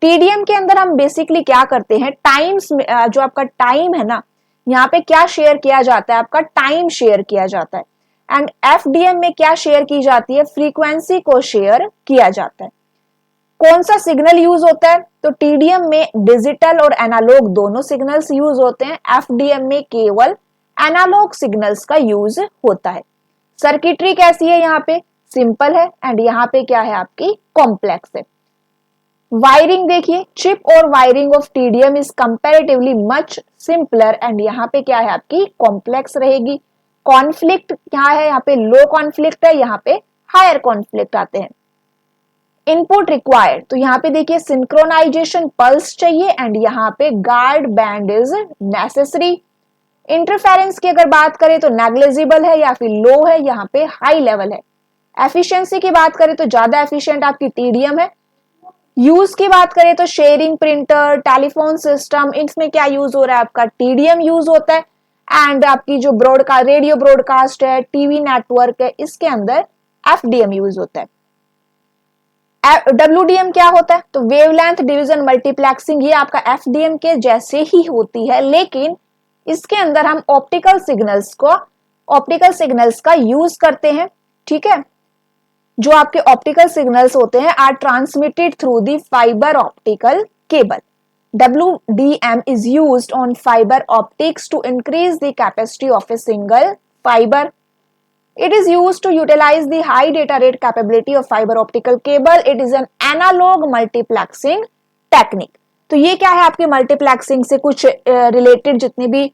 TDM के अंदर हम बेसिकली क्या करते हैं, टाइम्स जो आपका टाइम है ना, यहाँ पे क्या शेयर किया जाता है, आपका टाइम शेयर किया जाता है। एंड एफडीएम में क्या शेयर की जाती है, फ्रीक्वेंसी को शेयर किया जाता है। कौन सा सिग्नल यूज होता है, तो टीडीएम में डिजिटल और एनालॉग दोनों सिग्नल्स यूज होते हैं, एफडीएम में केवल एनालॉग सिग्नल्स का यूज होता है। सर्किटरी कैसी है, यहाँ पे सिंपल है एंड यहाँ पे क्या है आपकी कॉम्प्लेक्स है। वायरिंग देखिए, चिप और wiring of TDM is comparatively much simpler and यहाँ पे क्या है आपकी कॉम्प्लेक्स रहेगी। कॉन्फ्लिक्ट क्या है, यहाँ पे लो कॉन्फ्लिक्ट है, यहाँ पे हायर कॉन्फ्लिक्ट आते हैं। इनपुट रिक्वायर्ड, तो यहाँ पे देखिए सिंक्रोनाइजेशन पल्स चाहिए एंड यहाँ पे guard band is necessary. Interference की अगर बात करें तो नेग्लिजिबल है या फिर लो है, यहाँ पे हाई लेवल है। एफिशिएंसी की बात करें तो ज्यादा एफिशिएंट आपकी टीडीएम है। यूज की बात करें तो शेयरिंग, प्रिंटर, टेलीफोन सिस्टम, इसमें क्या यूज हो रहा है, आपका टीडीएम यूज होता है। एंड आपकी जो रेडियो ब्रॉडकास्ट है, टीवी नेटवर्क है, इसके अंदर एफडीएम यूज होता है। WDM क्या होता है, तो वेवलेंथ डिवीजन मल्टीप्लेक्सिंग, ये आपका एफडीएम के जैसे ही होती है, लेकिन इसके अंदर हम ऑप्टिकल सिग्नल्स का यूज करते हैं। ठीक है, जो आपके ऑप्टिकल सिग्नल्स होते हैं are transmitted through the fibre optical cable. WDM is used on fiber optics to increase the capacity of a single fiber. It is used to utilize the high data rate capability of fiber optical cable. It is an analog multiplexing technique. तो ये क्या है आपके मल्टीप्लेक्सिंग से कुछ रिलेटेड जितनी भी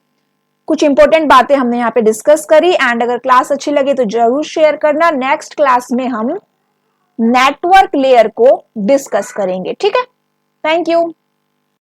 कुछ इंपॉर्टेंट बातें हमने यहाँ पे डिस्कस करी. एंड अगर क्लास अच्छी लगे तो जरूर शेयर करना. नेक्स्ट क्लास में हम नेटवर्क लेयर को डिस्कस करेंगे. ठीक है, थैंक यू.